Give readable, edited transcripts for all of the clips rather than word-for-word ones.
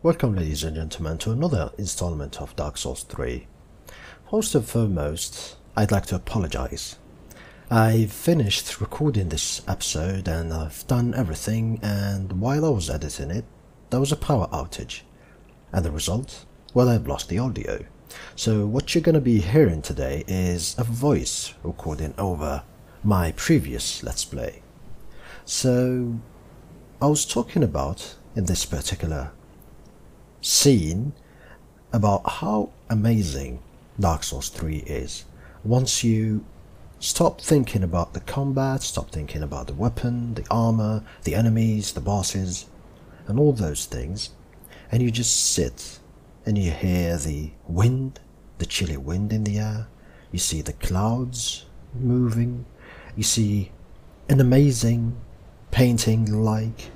Welcome ladies and gentlemen to another installment of Dark Souls 3. First and foremost, I'd like to apologize. I finished recording this episode and I've done everything, and while I was editing it, there was a power outage. And the result? Well, I've lost the audio. So what you're going to be hearing today is a voice recording over my previous Let's Play. So I was talking about, in this particular scene, about how amazing Dark Souls 3 is. Once you stop thinking about the combat, stop thinking about the weapon, the armor, the enemies, the bosses, and all those things, and you just sit and you hear the wind, the chilly wind in the air, you see the clouds moving, you see an amazing painting like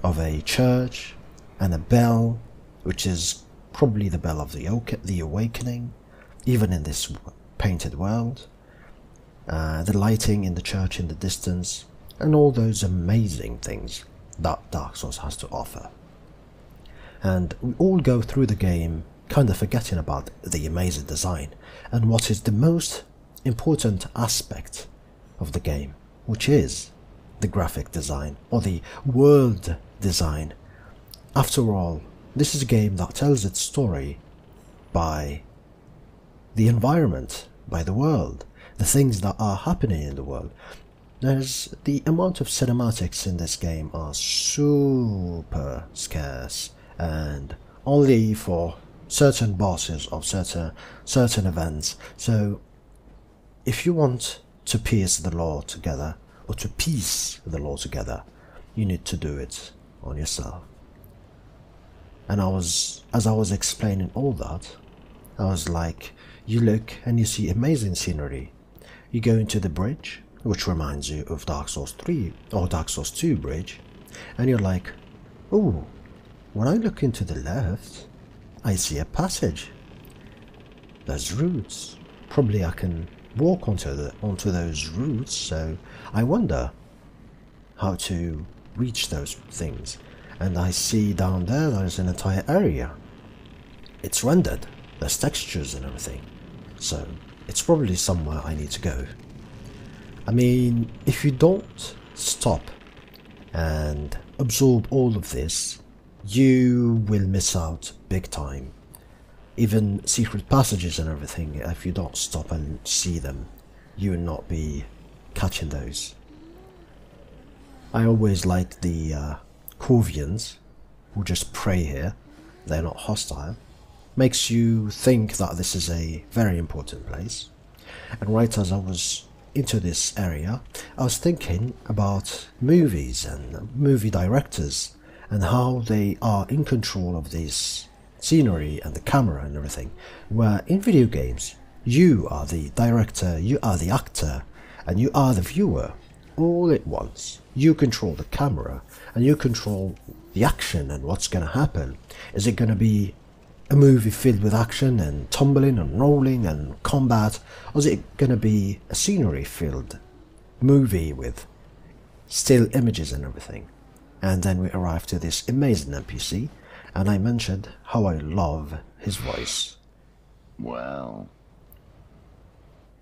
of a church and a bell, which is probably the bell of the awakening, even in this painted world, the lighting in the church in the distance, and all those amazing things that Dark Souls has to offer. And we all go through the game kind of forgetting about the amazing design and what is the most important aspect of the game, which is the graphic design or the world design. After all, this is a game that tells its story by the environment, by the world, the things that are happening in the world. There's the amount of cinematics in this game are super scarce and only for certain bosses of certain events. So if you want to piece the lore together, or to piece the lore together, you need to do it on yourself. And as I was explaining all that, I was like, you look and you see amazing scenery. You go into the bridge, which reminds you of Dark Souls 3 or Dark Souls 2 bridge, and you're like, oh, when I look into the left, I see a passage. There's roots. Probably I can walk onto those roots, so I wonder how to reach those things. And I see down there's an entire area. It's rendered, there's textures and everything, so it's probably somewhere I need to go. I mean, if you don't stop and absorb all of this, you will miss out big time. Even secret passages and everything, if you don't stop and see them, you will not be catching those. I always like the Corvians who just pray here. They're not hostile. Makes you think that this is a very important place. And right as I was into this area, I was thinking about movies and movie directors and how they are in control of this scenery and the camera and everything, where in video games you are the director, you are the actor, and you are the viewer all at once. You control the camera and you control the action and what's going to happen. Is it going to be a movie filled with action and tumbling and rolling and combat, or is it going to be a scenery filled movie with still images and everything? And then we arrived to this amazing NPC, and I mentioned how I love his voice. Well,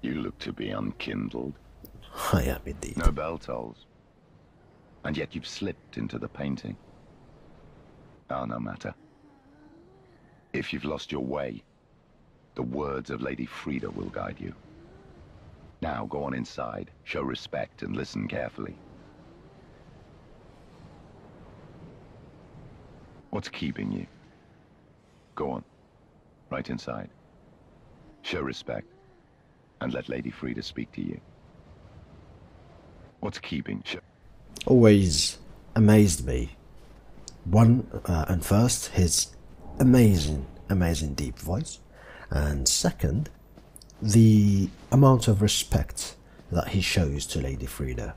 you look to be unkindled. I am indeed. No bell tolls. And yet you've slipped into the painting. Oh, no matter. If you've lost your way, the words of Lady Frida will guide you. Now go on inside, show respect and listen carefully. What's keeping you? Go on, right inside. Show respect, and let Lady Frida speak to you. What's keeping you? Always amazed me. And first, his amazing deep voice, and second, the amount of respect that he shows to Lady Frida.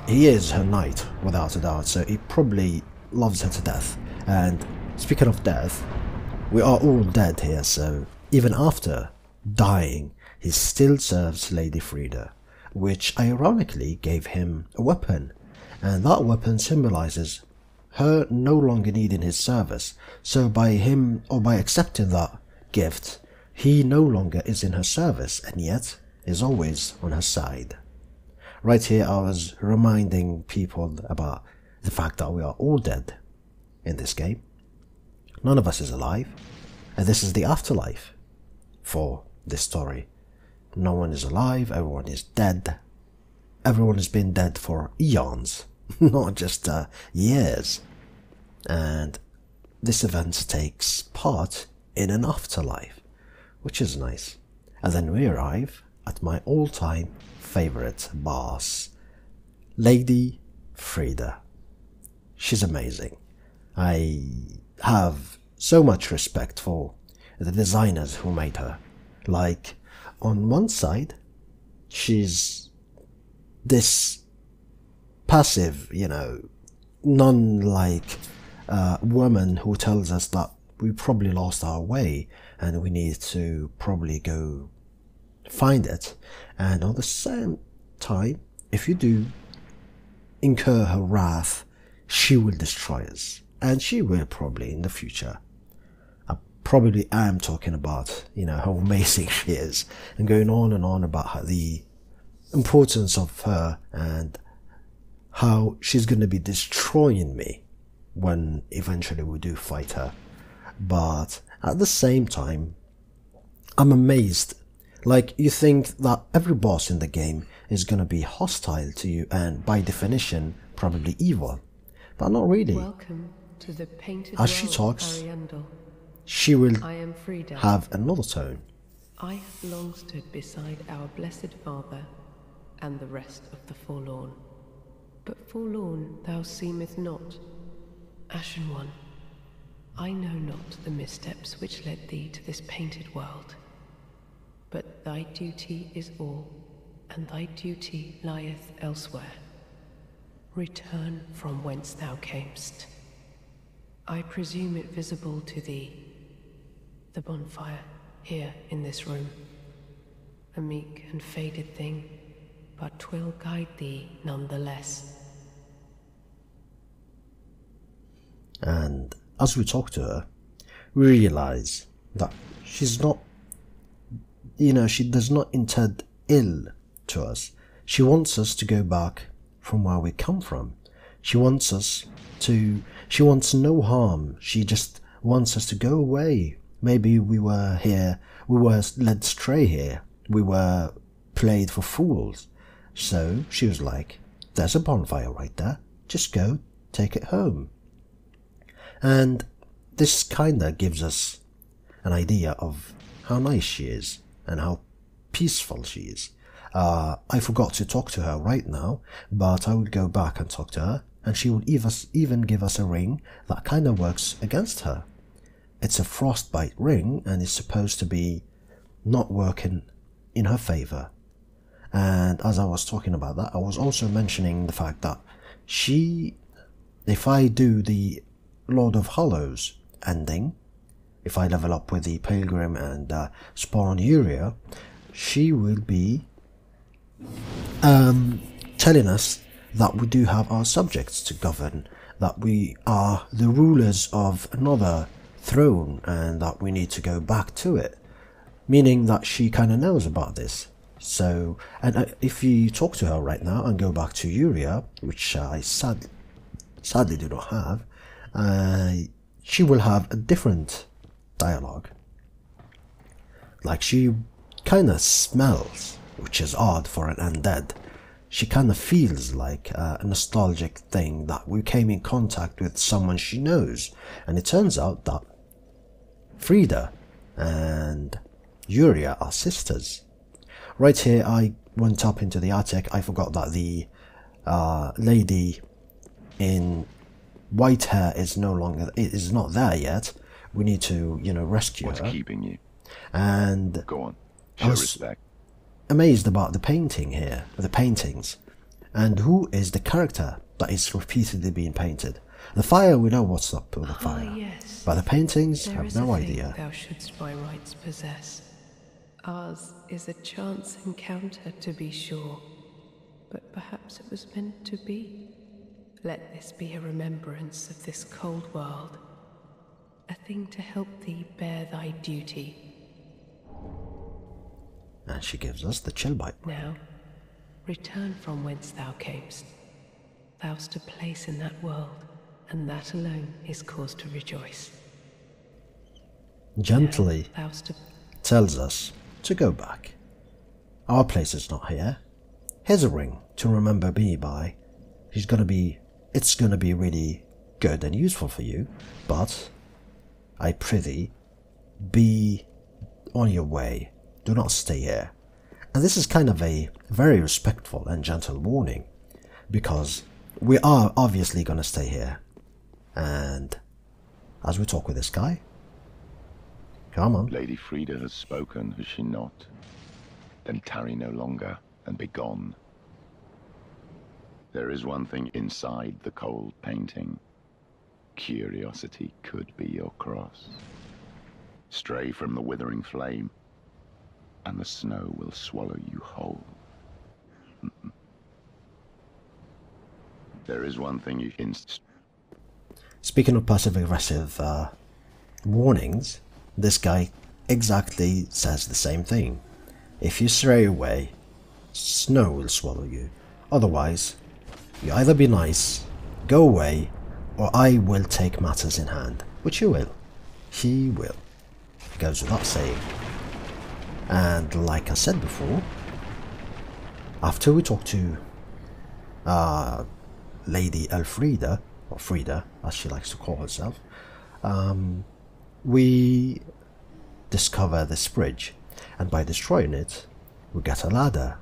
He is her knight, without a doubt, so he probably loves her to death. And speaking of death, we are all dead here, so even after dying, he still serves Lady Frida, which ironically gave him a weapon, and that weapon symbolizes her no longer needing his service. So by him, or by accepting that gift, he no longer is in her service, and yet is always on her side. Right here I was reminding people about the fact that we are all dead in this game. None of us is alive, and this is the afterlife for this story. No one is alive, everyone is dead. Everyone has been dead for eons, not just years. And this event takes part in an afterlife, which is nice. And then we arrive at my all-time favorite boss, Lady Frida. She's amazing. I have so much respect for the designers who made her. Like, on one side, she's this passive, non-like woman who tells us that we probably lost our way and we need to probably go find it. And at the same time, if you do incur her wrath, she will destroy us. And she will probably in the future. I probably am talking about, how amazing she is, and going on and on about her, the importance of her and how she's going to be destroying me when eventually we do fight her. But at the same time, I'm amazed. Like, you think that every boss in the game is going to be hostile to you and by definition probably evil, but not really. Welcome to the painted As she world, talks, Ariandel. she will I am Frida. have another tone. I have long stood beside our blessed Father and the rest of the forlorn. But forlorn thou seemeth not, Ashen One. I know not the missteps which led thee to this painted world. But thy duty is all, and thy duty lieth elsewhere. Return from whence thou camest. I presume it visible to thee, the bonfire here in this room. A meek and faded thing, but 'twill guide thee nonetheless. And as we talk to her, we realize that she's not, she does not intend ill to us. She wants us to go back from where we come from. She wants no harm. She just wants us to go away. Maybe we were led astray here. We were played for fools. So she was like, there's a bonfire right there. Just go, take it home. And this kinda gives us an idea of how nice she is and how peaceful she is. I forgot to talk to her right now, but I would go back and talk to her, and she would even give us a ring that kind of works against her. It's a frostbite ring, and it's supposed to be not working in her favor. And as I was talking about that, I was also mentioning the fact that if I do the Lord of Hollows ending, if I level up with the Pilgrim and spawn Yuria, she will be telling us that we do have our subjects to govern, that we are the rulers of another throne and that we need to go back to it, meaning that she kind of knows about this. So, and if you talk to her right now and go back to Yuria, which I sadly do not have, she will have a different dialogue. Like, she kind of smells, which is odd for an undead. She kind of feels like a nostalgic thing that we came in contact with someone she knows. And it turns out that Frida and Yuria are sisters. Right here, I went up into the attic. I forgot that the lady in white hair is not there yet. We need to, rescue her. What's keeping you? And go on, show respect. Amazed about the paintings, and who is the character that is repeatedly being painted. The fire, we know what's up with the fire, Yes. but the paintings, There have is no a thing idea. thou shouldst by rights possess. Ours is a chance encounter, to be sure, but perhaps it was meant to be. Let this be a remembrance of this cold world, a thing to help thee bear thy duty. And she gives us the chill bite. Now, return from whence thou camest. Thou'st a place in that world, and that alone is cause to rejoice. Gently Now, thou'st a... tells us to go back. Our place is not here. Here's a ring to remember me by. It's gonna be really good and useful for you, but I prithee, be on your way. Do not stay here. And this is kind of a very respectful and gentle warning, because we are obviously gonna stay here. And as we talk with this guy, come on. Lady Frida has spoken, has she not? Then tarry no longer and be gone. There is one thing inside the cold painting. Curiosity could be your cross. Stray from the withering flame, and the snow will swallow you whole. There is one thing you can... Speaking of passive-aggressive warnings, this guy exactly says the same thing. If you stray away, snow will swallow you. Otherwise, you either be nice, go away, or I will take matters in hand. Which you will. He will. It goes without saying. And like I said before, after we talk to Lady Elfrida, or Frida, as she likes to call herself, we discover this bridge, and by destroying it, we get a ladder.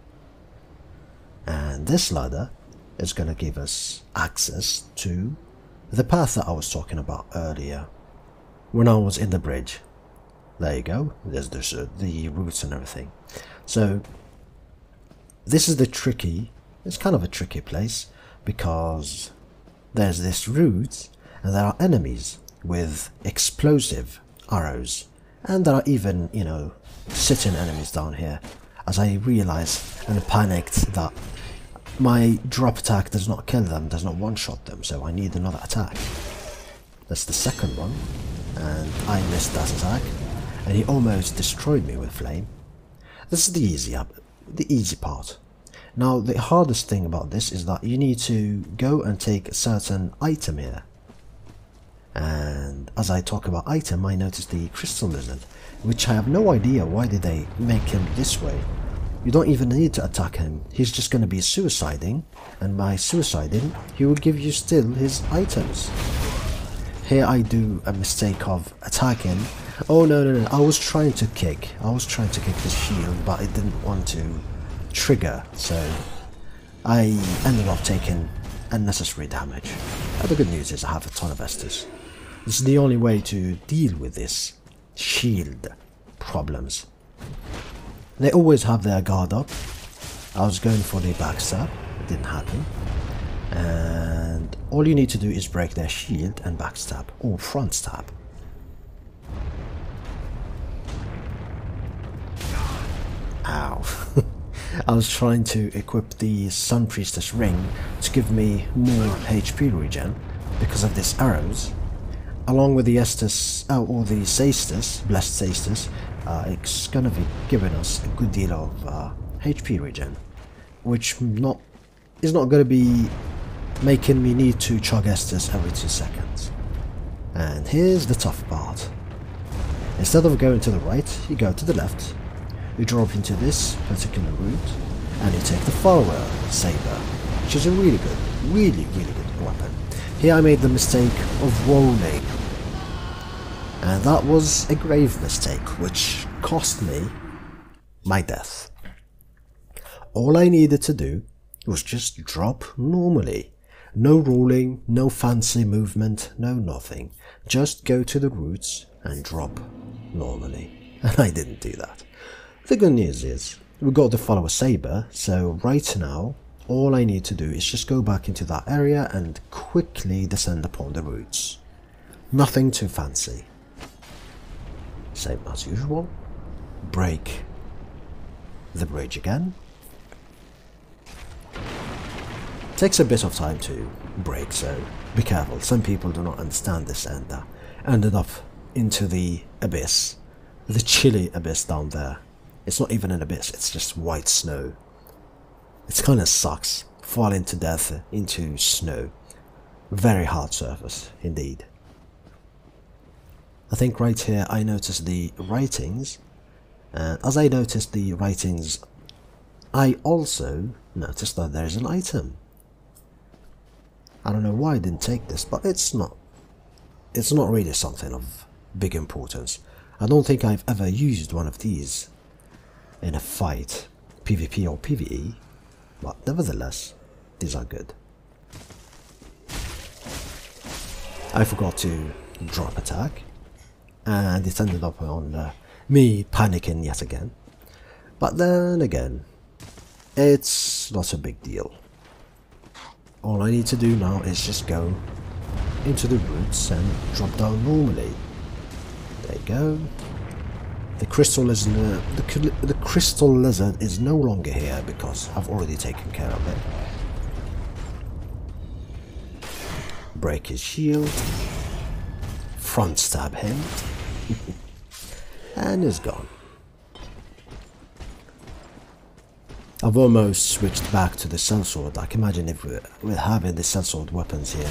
And this ladder is going to give us access to the path that I was talking about earlier, when I was in the bridge. There you go, there's the roots and everything. So, this is it's kind of a tricky place, because there's this route, and there are enemies with explosive arrows, and there are even, sitting enemies down here, as I realized and panicked that my drop attack does not kill them, does not one-shot them, so I need another attack. That's the second one, and I missed that attack, and he almost destroyed me with flame. This is the easy part. Now, the hardest thing about this is that you need to go and take a certain item here. And as I talk about item, I noticed the crystal lizard, which I have no idea why did they make him this way. You don't even need to attack him, he's just going to be suiciding, and by suiciding, he will give you still his items. Here I do a mistake of attacking. Oh no, I was trying to kick the shield, but it didn't want to trigger, so I ended up taking unnecessary damage. But the good news is I have a ton of Estus. This is the only way to deal with this shield problems. They always have their guard up. I was going for the backstab, it didn't happen. And all you need to do is break their shield and backstab, or front stab. Ow. I was trying to equip the Sun Priestess ring to give me more HP regen because of these arrows. Along with the Estus, or the Saestus, Blessed Saestus, it's gonna be giving us a good deal of HP regen, which is not gonna be making me need to chug Estus every 2 seconds. And here's the tough part. Instead of going to the right, you go to the left. You drop into this particular route, and you take the follower saber, which is a really good weapon. Here I made the mistake of rolling, and that was a grave mistake, which cost me my death. All I needed to do was just drop normally. No rolling, no fancy movement, no nothing. Just go to the roots and drop normally. And I didn't do that. The good news is, we got the follower saber, so right now, all I need to do is just go back into that area and quickly descend upon the roots. Nothing too fancy. Same as usual. Break the bridge again. Takes a bit of time to break, so be careful. Some people do not understand this and ended up into the abyss. The chilly abyss down there. It's not even an abyss, it's just white snow. It kinda sucks. Falling to death into snow. Very hard surface, indeed. I think right here I noticed the writings, and as I noticed the writings, I also noticed that there is an item. I don't know why I didn't take this, but it's not really something of big importance. I don't think I've ever used one of these in a fight, PvP or PvE, but nevertheless, these are good. I forgot to drop attack, and it ended up on me panicking yet again. But then again, it's not a big deal. All I need to do now is just go into the roots and drop down normally. There you go. The crystal lizard is no longer here because I've already taken care of it. Break his shield. Front stab him. And he's gone. I've almost switched back to the sellsword. I can imagine if we're having the sellsword weapons here,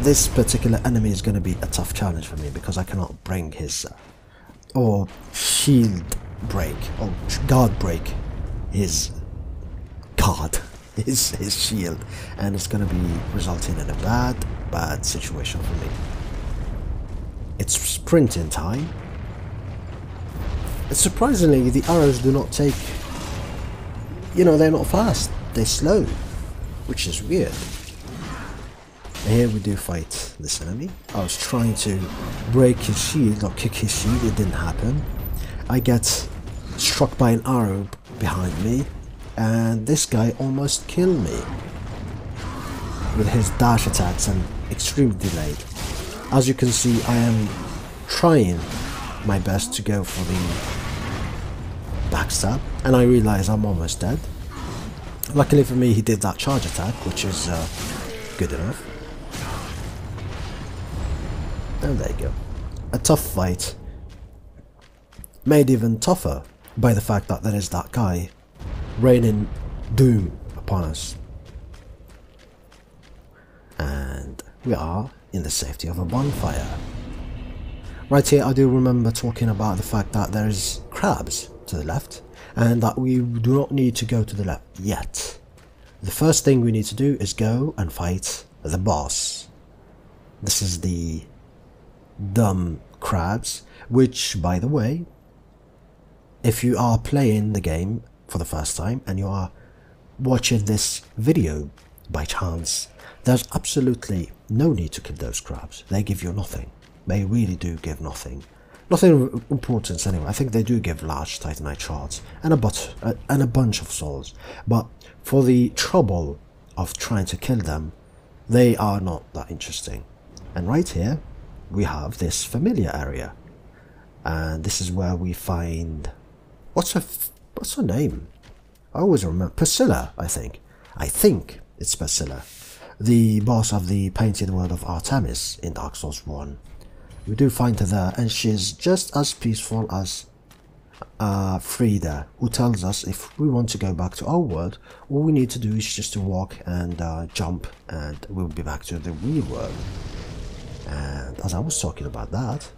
this particular enemy is going to be a tough challenge for me because I cannot bring his or shield break or guard break his guard, his shield, and it's going to be resulting in a bad situation for me. It's sprinting time. Surprisingly, the arrows do not take, they're not fast, they're slow, which is weird. And here we do fight this enemy. I was trying to break his shield or kick his shield, it didn't happen. I get struck by an arrow behind me, and this guy almost killed me with his dash attacks and extremely delayed. As you can see, I am trying my best to go for the backstab, and I realize I'm almost dead. Luckily for me, he did that charge attack, which is good enough. And there you go. A tough fight, made even tougher by the fact that there is that guy raining doom upon us. And we are in the safety of a bonfire. Right here I do remember talking about the fact that there is crabs to the left and that we do not need to go to the left yet. The first thing we need to do is go and fight the boss. This is the dumb crabs, which, by the way, if you are playing the game for the first time and you are watching this video by chance, there's absolutely no need to kill those crabs. They give you nothing. They really do give nothing. Nothing of importance anyway. I think they do give large titanite shards and a bunch of souls. But for the trouble of trying to kill them, they are not that interesting. And right here, we have this familiar area. And this is where we find... What's her name? I always remember. Priscilla, I think. I think it's Priscilla. The boss of the painted world of Artemis in Dark Souls 1. We do find her there, and she's just as peaceful as Frida, who tells us if we want to go back to our world, all we need to do is just to walk and jump, and we'll be back to the real world. And as I was talking about that,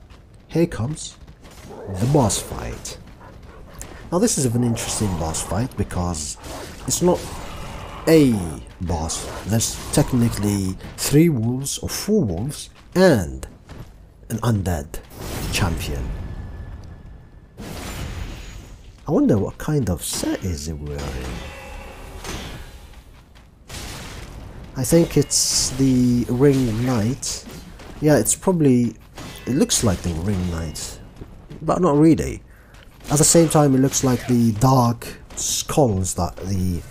here comes the boss fight. Now this is an interesting boss fight because it's not a boss. There's technically 3 wolves or 4 wolves and an undead champion. I wonder what kind of set is he wearing. I think it's the Ring Knight. Yeah, it looks like the Ring Knight, but not really. At the same time, it looks like the dark skulls that the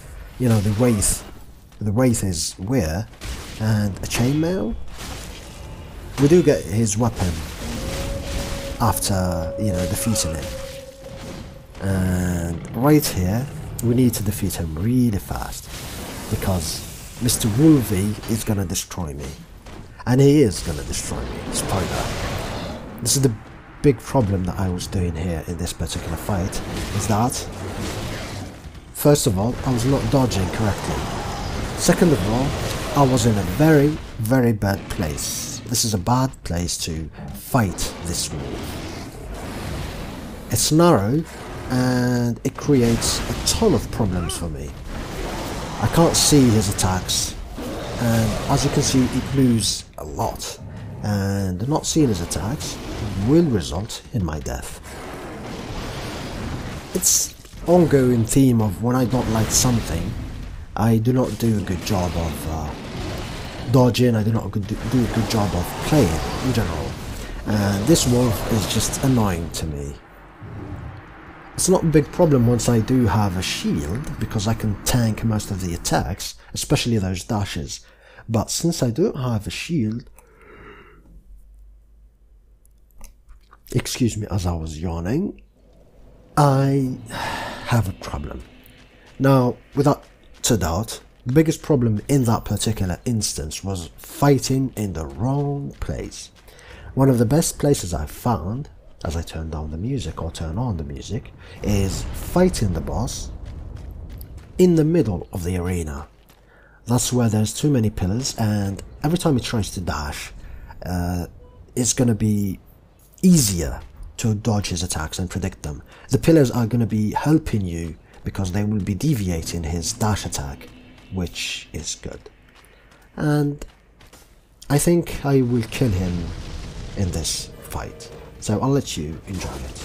Wraiths wear, and a chainmail. We do get his weapon after, defeating him. And right here, we need to defeat him really fast, because Mr. Wolvie is gonna destroy me. And he is gonna destroy me, spoiler. This is the big problem that I was doing here in this particular fight, is that, first of all, I was not dodging correctly. Second of all, I was in a very, very bad place. This is a bad place to fight this wolf. It's narrow, and it creates a ton of problems for me. I can't see his attacks, and as you can see, it moves a lot, and not seeing his attacks will result in my death. It's ongoing theme of when I don't like something, I do not do a good job of dodging, I do not do a good job of playing in general, and this wolf is just annoying to me. It's not a big problem once I do have a shield, because I can tank most of the attacks, especially those dashes. But since I don't have a shield, excuse me as I was yawning, I have a problem. Now, without a doubt, the biggest problem in that particular instance was fighting in the wrong place. One of the best places I've found, as I turn down the music or turn on the music, is fighting the boss in the middle of the arena. That's where there's too many pillars, and every time he tries to dash, it's gonna be easier to dodge his attacks and predict them. The pillars are gonna be helping you because they will be deviating his dash attack, which is good. And I think I will kill him in this fight. So I'll let you enjoy it.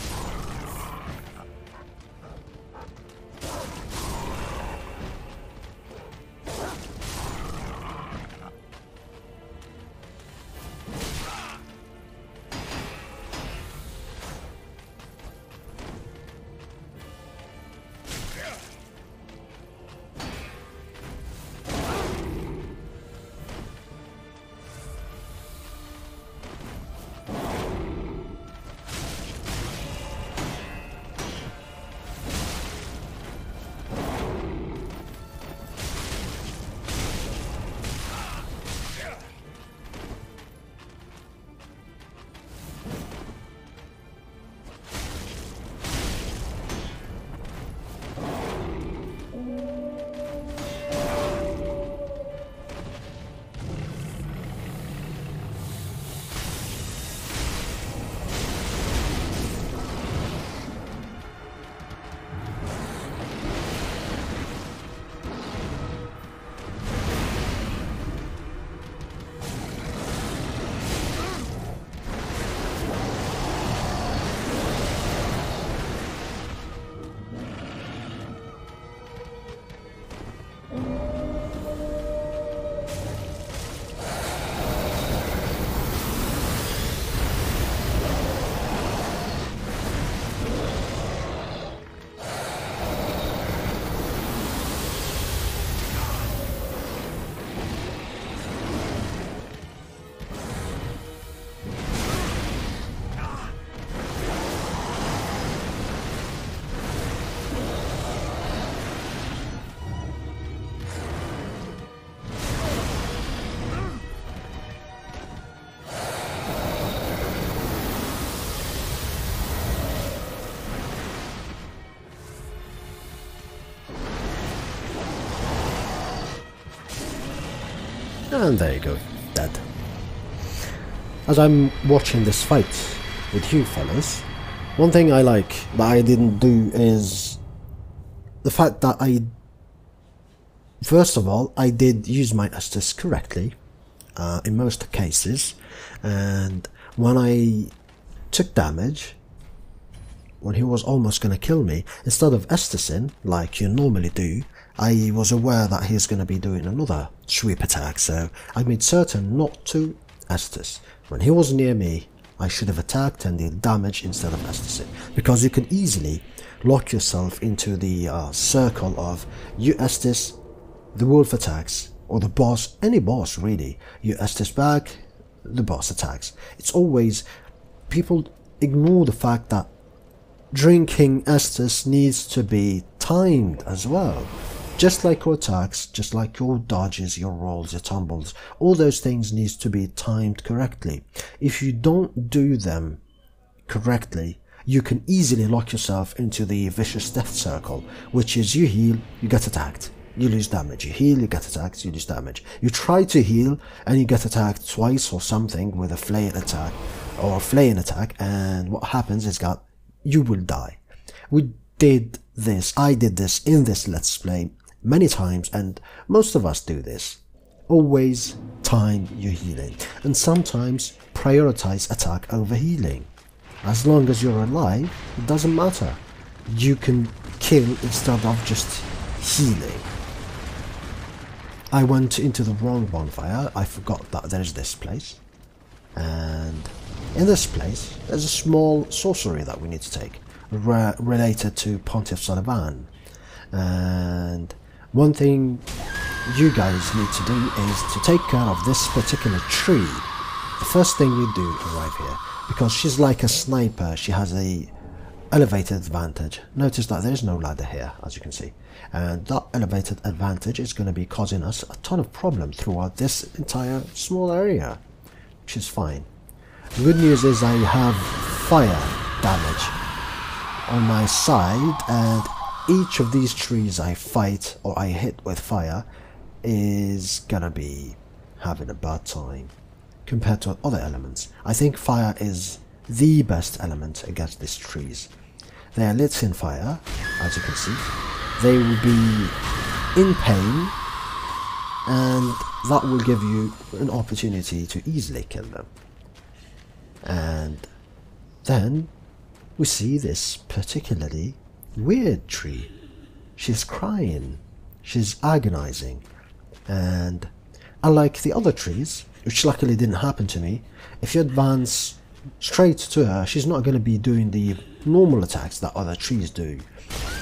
And there you go, dead. As I'm watching this fight with you fellas, one thing I like that I didn't do is the fact that first of all, I did use my Estus correctly in most cases, and when I took damage, when he was almost going to kill me, instead of Estusing like you normally do, I was aware that he's going to be doing another sweep attack, so I made certain not to Estus. When he was near me, I should have attacked and dealt damage instead of Estusing, because you can easily lock yourself into the circle of you Estus, the wolf attacks, or the boss, any boss really, you Estus back, the boss attacks. It's always, people ignore the fact that drinking Estus needs to be timed as well. Just like your attacks, just like your dodges, your rolls, your tumbles, all those things needs to be timed correctly. If you don't do them correctly, you can easily lock yourself into the vicious death circle, which is you heal, you get attacked, you lose damage, you heal, you get attacked, you lose damage. You try to heal and you get attacked twice or something with a flail attack or a flaying attack, and what happens is that you will die. We did this, I did this in this Let's Play many times, and most of us do this. Always time your healing, and sometimes prioritize attack over healing. As long as you're alive, it doesn't matter. You can kill instead of just healing. I went into the wrong bonfire. I forgot that there's this place. And in this place, there's a small sorcery that we need to take, related to Pontiff Sullivan. And one thing you guys need to do is to take care of this particular tree. The first thing you do arrive here, because she's like a sniper, she has a elevated advantage. Notice that there's no ladder here, as you can see, and that elevated advantage is going to be causing us a ton of problems throughout this entire small area, which is fine. The good news is I have fire damage on my side, and each of these trees I fight or I hit with fire is gonna be having a bad time compared to other elements. I think fire is the best element against these trees. They are lit in fire, as you can see. They will be in pain, and that will give you an opportunity to easily kill them. And then we see this particularly weird tree. She's crying, she's agonizing, and unlike the other trees, which luckily didn't happen to me, if you advance straight to her, she's not going to be doing the normal attacks that other trees do,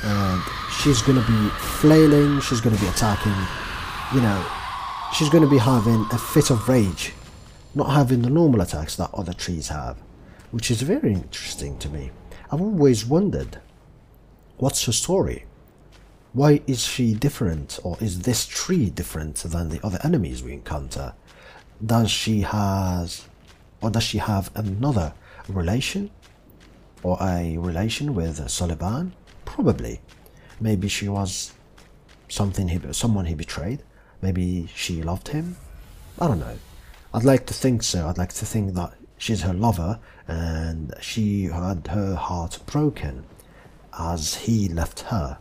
and she's going to be flailing, she's going to be attacking, you know, she's going to be having a fit of rage, not having the normal attacks that other trees have, which is very interesting to me. I've always wondered, what's her story? Why is she different, or is this tree different than the other enemies we encounter? Does she have another relation, or a relation with Sullivan? Probably. Maybe she was someone he betrayed. Maybe she loved him. I don't know. I'd like to think so. I'd like to think that she's her lover, and she had her heart broken as he left her,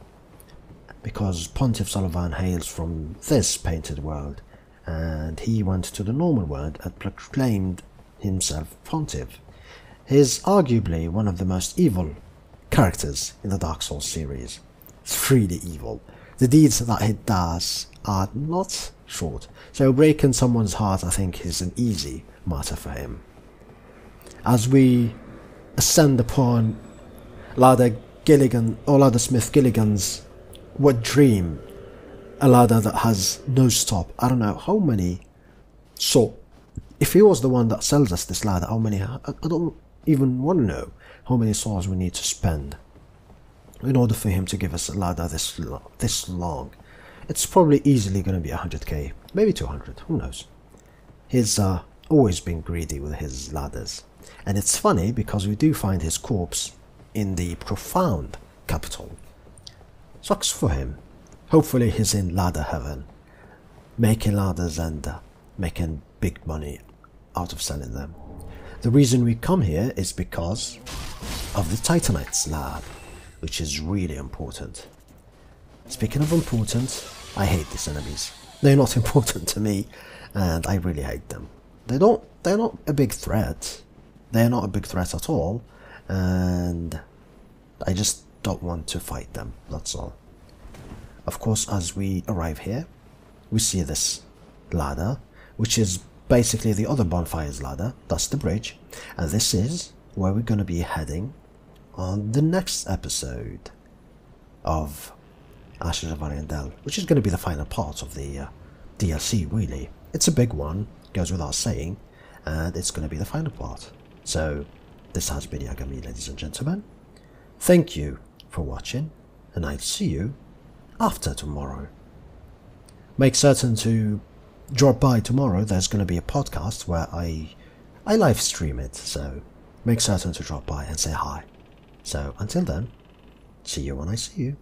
because Pontiff Sullivan hails from this painted world, and he went to the normal world and proclaimed himself Pontiff. He's arguably one of the most evil characters in the Dark Souls series. It's really evil. The deeds that he does are not short, so breaking someone's heart, I think, is an easy matter for him. As we ascend upon Ladder Smith Gilligan's wet dream, a ladder that has no stop. I don't know how many. So, if he was the one that sells us this ladder, how many? I don't even want to know how many souls we need to spend in order for him to give us a ladder this long. It's probably easily going to be 100k, maybe 200. Who knows? He's always been greedy with his ladders, and it's funny because we do find his corpse in the profound capital. Sucks for him. Hopefully he's in ladder heaven, making ladders and making big money out of selling them. The reason we come here is because of the Titanite's lab, which is really important. Speaking of important, I hate these enemies. They're not important to me, and I really hate them. They're not a big threat. They're not a big threat at all, and I just don't want to fight them, that's all. Of course, as we arrive here, we see this ladder, which is basically the other bonfire's ladder. That's the bridge, and this is where we're going to be heading on the next episode of Ashes of Ariandel, which is going to be the final part of the DLC, really. It's a big one, goes without saying, and it's going to be the final part. So, this has been Yagami, ladies and gentlemen. Thank you for watching. and I'll see you after tomorrow. Make certain to drop by tomorrow. There's going to be a podcast where I live stream it, so make certain to drop by and say hi. So until then, see you when I see you.